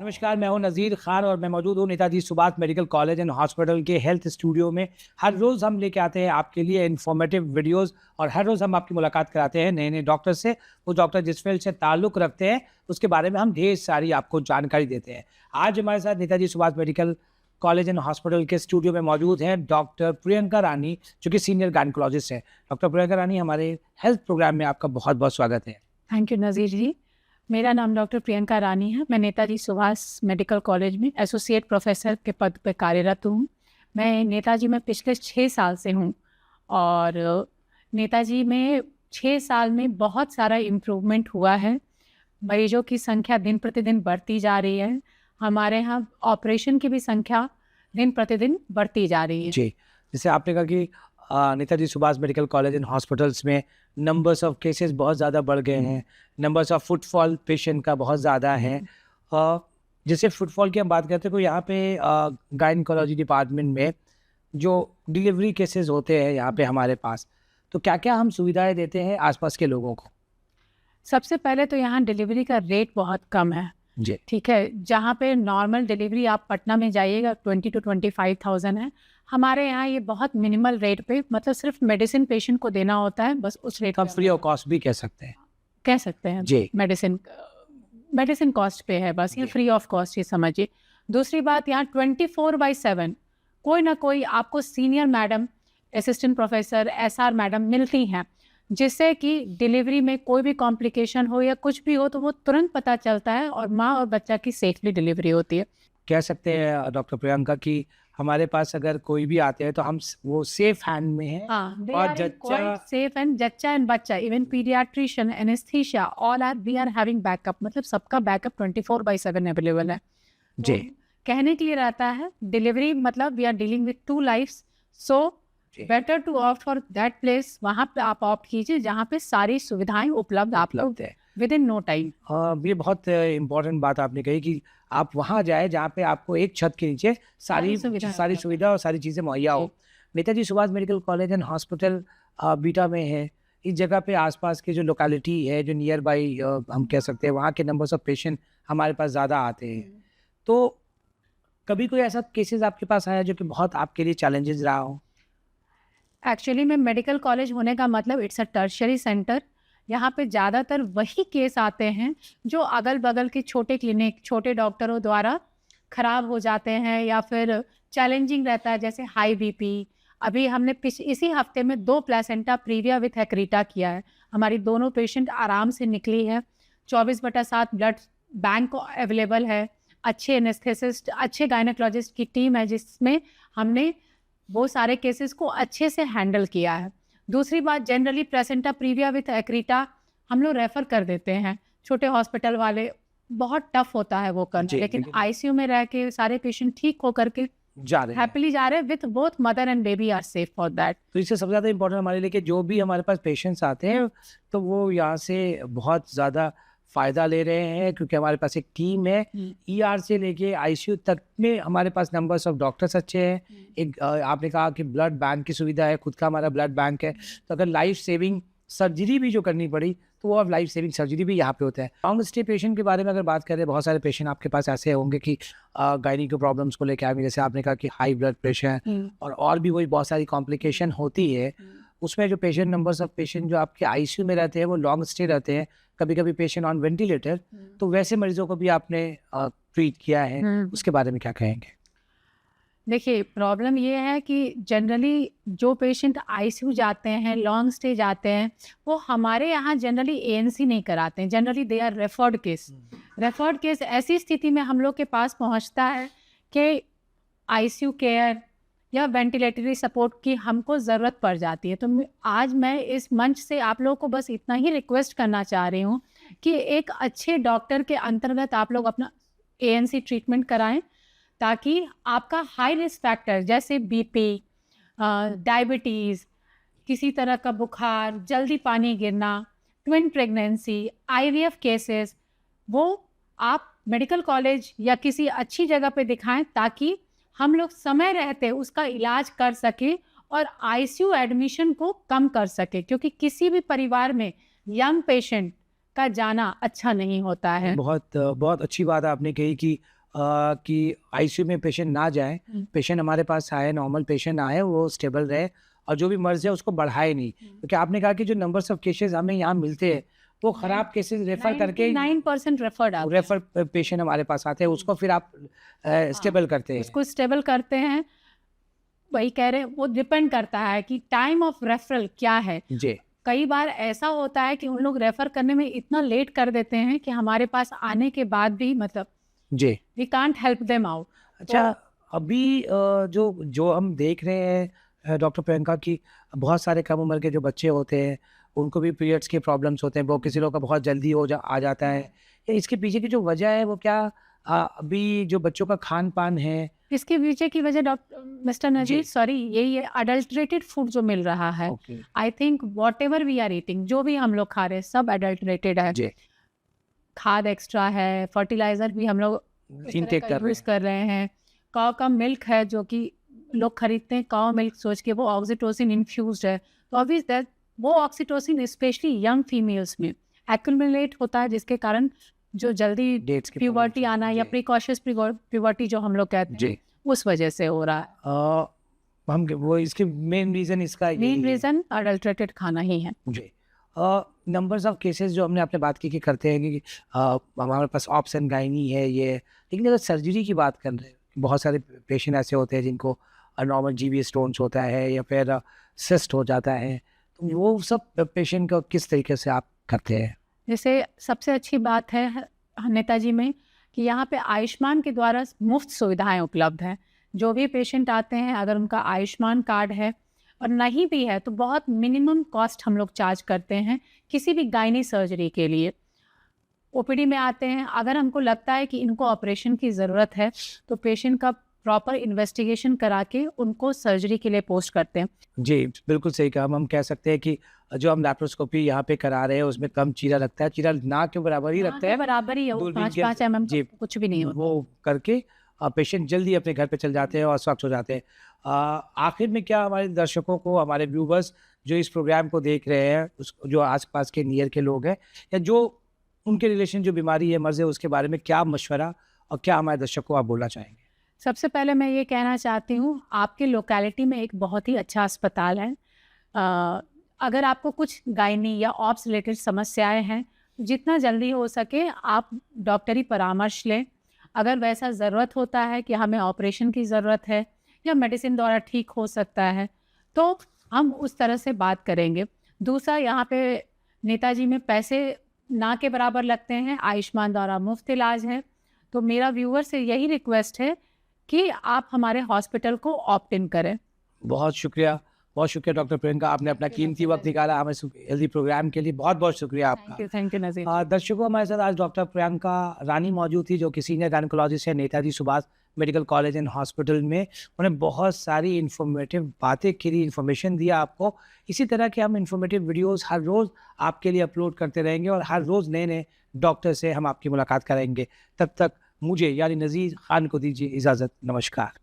नमस्कार, मैं हूं नज़ीर खान और मैं मौजूद हूं Netaji Subhash medical college and hospital के हेल्थ स्टूडियो में। हर रोज़ हम लेके आते हैं आपके लिए इन्फॉर्मेटिव वीडियोस और हर रोज़ हम आपकी मुलाकात कराते हैं नए नए डॉक्टर से। वो डॉक्टर जिस फील्ड से ताल्लुक़ रखते हैं उसके बारे में हम ढेर सारी आपको जानकारी देते हैं। आज हमारे साथ Netaji Subhash medical college and hospital के स्टूडियो में मौजूद हैं डॉक्टर प्रियंका रानी, जो कि सीनियर गायनेकोलॉजिस्ट हैं। डॉक्टर प्रियंका रानी, हमारे हेल्थ प्रोग्राम में आपका बहुत बहुत स्वागत है। थैंक यू नज़ीर जी। मेरा नाम डॉक्टर प्रियंका रानी है। मैं नेताजी सुभाष मेडिकल कॉलेज में एसोसिएट प्रोफेसर के पद पर कार्यरत हूँ। मैं नेताजी में पिछले 6 साल से हूँ और नेताजी में 6 साल में बहुत सारा इम्प्रूवमेंट हुआ है। मरीजों की संख्या दिन प्रतिदिन बढ़ती जा रही है। हमारे यहाँ ऑपरेशन की भी संख्या दिन प्रतिदिन बढ़ती जा रही है। जी, जैसे आपने कहा कि Netaji Subhash medical college and hospitals में नंबर्स ऑफ केसेस बहुत ज़्यादा बढ़ गए हैं, नंबर्स ऑफ फुटफॉल पेशेंट का बहुत ज़्यादा है। जैसे फुटफॉल की हम बात करते हैं तो यहाँ पे गायनेकोलॉजी डिपार्टमेंट में जो डिलीवरी केसेस होते हैं यहाँ पे हमारे पास, तो क्या क्या हम सुविधाएं देते हैं आसपास के लोगों को? सबसे पहले तो यहाँ डिलीवरी का रेट बहुत कम है जी, ठीक है। जहाँ पे नॉर्मल डिलीवरी आप पटना में जाइएगा 20 to 25,000 है। हमारे यहाँ ये बहुत मिनिमल रेट पे, मतलब सिर्फ मेडिसिन पेशेंट को देना होता है, बस उस रेट हम फ्री ऑफ कॉस्ट भी कह सकते हैं। जी, मेडिसिन कॉस्ट पे है, बस ये फ्री ऑफ कॉस्ट ये समझिए। दूसरी बात, यहाँ 24/7 कोई ना कोई आपको senior madam, assistant professor, SR madam मिलती हैं, जिससे कि डिलीवरी में कोई भी कॉम्प्लिकेशन हो या कुछ भी हो तो वो तुरंत पता चलता है और माँ और बच्चा की सेफली डिलीवरी होती है। कह सकते हैं डॉक्टर प्रियंका कि हमारे पास अगर कोई भी आते हैं तो हम वो सेफ हैंड में हैं। और सेफ एंड जच्चा एंड बच्चा, even paediatrician, anaesthesia, all are we are having backup, मतलब सबका बैकअप 24/7 अवेलेबल है। जी, कहने के लिए रहता है डिलीवरी मतलब we are dealing with 2 lifes, so better to opt for that place. वहाँ पे आप ऑप्ट कीजिए जहाँ पे सारी सुविधाएं उपलब्ध है विद इन नो टाइम। ये बहुत इम्पोर्टेंट बात आपने कही कि आप वहाँ जाए जहाँ पे आपको एक छत के नीचे सारी सुविधा और सारी चीज़ें मुहैया हो। Netaji Subhash medical college and hospital beta में है। इस जगह पे आसपास की जो लोकेलिटी है, जो नियर बाई हम कह सकते हैं, वहाँ के नंबर्स ऑफ पेशेंट हमारे पास ज़्यादा आते हैं। तो कभी कोई ऐसा केसेस आपके पास आया जो कि बहुत आपके लिए चैलेंजेस रहा हो? एक्चुअली में मेडिकल कॉलेज होने का मतलब इट्स अ टर्शियरी सेंटर। यहाँ पे ज़्यादातर वही केस आते हैं जो अगल बगल के छोटे क्लिनिक, छोटे डॉक्टरों द्वारा ख़राब हो जाते हैं या फिर चैलेंजिंग रहता है, जैसे हाई बीपी। अभी हमने इसी हफ्ते में 2 प्लेसेंटा प्रीविया विथ एक्रीटा किया है। हमारी दोनों पेशेंट आराम से निकली है। 24/7 ब्लड बैंक अवेलेबल है। अच्छे एनेस्थेसिस्ट, अच्छे गायनेकोलॉजिस्ट की टीम है जिसमें हमने वो सारे केसेस को अच्छे से हैंडल किया है। दूसरी बात, जनरली प्लेसेंटा प्रीविया विथ एक्रीटा हम लोग रेफ़र कर देते हैं। छोटे हॉस्पिटल वाले, बहुत टफ होता है वो करना, लेकिन ICU में रह के सारे पेशेंट ठीक होकर के हैप्पीली जा रहे हैं with both mother and baby are safe for that. तो इससे सबसे ज़्यादा इम्पोर्टेंट हमारे लिए कि जो भी हमारे पास पेशेंट्स आते हैं तो वो यहाँ से बहुत ज़्यादा फ़ायदा ले रहे हैं, क्योंकि हमारे पास एक टीम है। ER से लेके ICU तक में हमारे पास नंबर्स ऑफ डॉक्टर्स अच्छे हैं। एक आपने कहा कि ब्लड बैंक की सुविधा है, खुद का हमारा ब्लड बैंक है, तो अगर लाइफ सेविंग सर्जरी भी जो करनी पड़ी तो वो अब लाइफ सेविंग सर्जरी भी यहाँ पे होता है। लॉन्ग स्टे पेशेंट के बारे में अगर बात करें, बहुत सारे पेशेंट आपके पास ऐसे होंगे कि गायनी के प्रॉब्लम्स को लेकर आए, जैसे आपने कहा कि हाई ब्लड प्रेशर और भी वही बहुत सारी कॉम्प्लिकेशन होती है। उसमें जो पेशेंट नंबर्स ऑफ पेशेंट जो आपके ICU में रहते हैं वो लॉन्ग स्टे रहते हैं, कभी कभी पेशेंट ऑन वेंटिलेटर, तो वैसे मरीजों को भी आपने ट्रीट किया है, उसके बारे में क्या कहेंगे? देखिए, प्रॉब्लम ये है कि जनरली जो पेशेंट ICU जाते हैं, लॉन्ग स्टे जाते हैं, वो हमारे यहाँ जनरली ANC नहीं कराते हैं। Generally they are referred case. Referred case ऐसी स्थिति में हम लोग के पास पहुँचता है कि ICU केयर या वेंटिलेटरी सपोर्ट की हमको ज़रूरत पड़ जाती है। तो आज मैं इस मंच से आप लोगों को बस इतना ही रिक्वेस्ट करना चाह रही हूँ कि एक अच्छे डॉक्टर के अंतर्गत आप लोग अपना ANC ट्रीटमेंट कराएं, ताकि आपका हाई रिस्क फैक्टर जैसे BP, डायबिटीज़, किसी तरह का बुखार, जल्दी पानी गिरना, ट्विन प्रेगनेंसी, IVF केसेस, वो आप मेडिकल कॉलेज या किसी अच्छी जगह पे दिखाएं, ताकि हम लोग समय रहते उसका इलाज कर सके और ICU एडमिशन को कम कर सके, क्योंकि किसी भी परिवार में यंग पेशेंट का जाना अच्छा नहीं होता है। बहुत बहुत अच्छी बात आपने कही कि कि आईसीयू में पेशेंट ना जाए, पेशेंट हमारे पास आए, नॉर्मल पेशेंट आए, वो स्टेबल रहे और जो भी मर्ज है उसको बढ़ाए नहीं, क्योंकि आपने कहा कि जो नंबर्स ऑफ केसेस हमें यहाँ मिलते हैं वो खराब केसेस रेफर करके 9% रेफर पेशेंट हमारे पास आते हैं, उसको फिर आप स्टेबल करते हैं। उसको स्टेबल करते हैं। वही कह रहे हैं, वो डिपेंड करता है कि टाइम ऑफ रेफरल क्या है। जी कई बार ऐसा होता है कि उन लोग रेफर करने में इतना लेट कर देते हैं कि हमारे पास आने के बाद भी मतलब जी we can't help them out. अच्छा, अभी जो जो हम देख रहे हैं डॉक्टर प्रियंका की, बहुत सारे कम उम्र के जो बच्चे होते हैं उनको भी पीरियड्स के प्रॉब्लम्स होते हैं, वो किसी लोग का बहुत जल्दी आ जाता है, या इसके पीछे की जो वजह है वो क्या अभी जो बच्चों का खान पान है? इसके पीछे की वजह डॉक्टर मिस्टर नजीर सॉरी यही है, अडल्ट्रेटेड फूड जो मिल रहा है। Okay I think whatever we are eating, जो भी हम लोग खा रहे हैं सब अडल्ट्रेटेड है। जी खाद एक्स्ट्रा है, फर्टिलाइजर भी हम लोग इनटेक कर रहे यूज कर रहे हैं। काऊ का मिल्क है जो कि लोग खरीदते हैं काऊ मिल्क सोच के, वो ऑक्सीटोसिन इन्फ्यूज्ड है, तो ऑब्वियस दैट वो ऑक्सीटोसिन स्पेशली यंग फीमेल्स में एक्यूमुलेट होता है, जिसके कारण जो जल्दी डेट्स की प्यूबर्टी आना या प्रिकॉशियस प्यूबर्टी जो हम लोग कहते हैं जी उस वजह से हो रहा है। हम वो इसके मेन रीजन इसका मेन रीजन अडल्ट्रेटेड खाना ही है। जी नंबर्स ऑफ केसेस जो हमने आपने बात की कि करते हैं कि हमारे पास ऑप्शन गायनी है ये, लेकिन अगर सर्जरी की बात कर रहे हैं, बहुत सारे पेशेंट ऐसे होते हैं जिनको नॉर्मल जीवी स्टोन्स होता है या फिर सिस्ट हो जाता है, तो वो सब पेशेंट को किस तरीके से आप करते हैं? जैसे सबसे अच्छी बात है नेताजी में कि यहाँ पे आयुष्मान के द्वारा मुफ्त सुविधाएं उपलब्ध हैं। जो भी पेशेंट आते हैं अगर उनका आयुष्मान कार्ड है और नहीं भी है तो बहुत मिनिमम कॉस्ट हम लोग चार्ज करते हैं किसी भी गायनी सर्जरी के लिए। ओपीडी में आते हैं, अगर हमको लगता है कि इनको ऑपरेशन की ज़रूरत है तो पेशेंट का प्रॉपर इन्वेस्टिगेशन करा के उनको सर्जरी के लिए पोस्ट करते हैं। जी बिल्कुल सही कहा। हम कह सकते हैं कि जो हम लैप्रोस्कोपी यहाँ पे करा रहे हैं उसमें कम चीरा लगता है, चीरा ना के बराबर ही रखते हैं, बराबर ही है, वो दूरबीन 5-5 mm जी कुछ भी नहीं होता। वो करके पेशेंट जल्दी अपने घर पे चल जाते हैं और स्वस्थ हो जाते हैं। आखिर में क्या हमारे दर्शकों को, हमारे व्यूवर्स जो इस प्रोग्राम को देख रहे हैं, जो आसपास के नियर के लोग हैं या जो उनके रिलेशन जो बीमारी है, मर्ज है, उसके बारे में क्या मशवरा और क्या हमारे दर्शकों को आप बोलना चाहेंगे? सबसे पहले मैं ये कहना चाहती हूँ, आपके लोकेलिटी में एक बहुत ही अच्छा अस्पताल है। अगर आपको कुछ गायनी या ऑप्स रिलेटेड समस्याएं हैं, जितना जल्दी हो सके आप डॉक्टरी परामर्श लें। अगर वैसा ज़रूरत होता है कि हमें ऑपरेशन की ज़रूरत है या मेडिसिन द्वारा ठीक हो सकता है तो हम उस तरह से बात करेंगे। दूसरा, यहाँ पे नेताजी में पैसे ना के बराबर लगते हैं, आयुष्मान द्वारा मुफ्त इलाज है। तो मेरा व्यूअर से यही रिक्वेस्ट है कि आप हमारे हॉस्पिटल को ऑप्ट इन करें। बहुत शुक्रिया डॉक्टर प्रियंका, आपने अपना कीमती वक्त निकाला हमें हेल्दी प्रोग्राम के लिए। बहुत बहुत शुक्रिया आपका। थैंक यू नज़ीर। दर्शकों, हमारे साथ आज डॉक्टर प्रियंका रानी मौजूद थी जो कि सीनियर गायनेकोलॉजिस्ट है Netaji Subhash medical college and hospital में। उन्हें बहुत सारी इन्फॉर्मेटिव बातें की, इन्फॉर्मेशन दिया आपको। इसी तरह के हम इन्फॉर्मेटिव वीडियोस हर रोज़ आपके लिए अपलोड करते रहेंगे और हर रोज़ नए नए डॉक्टर से हम आपकी मुलाकात कराएंगे। तब तक मुझे यानी नज़ीर खान को दीजिए इजाज़त। नमस्कार।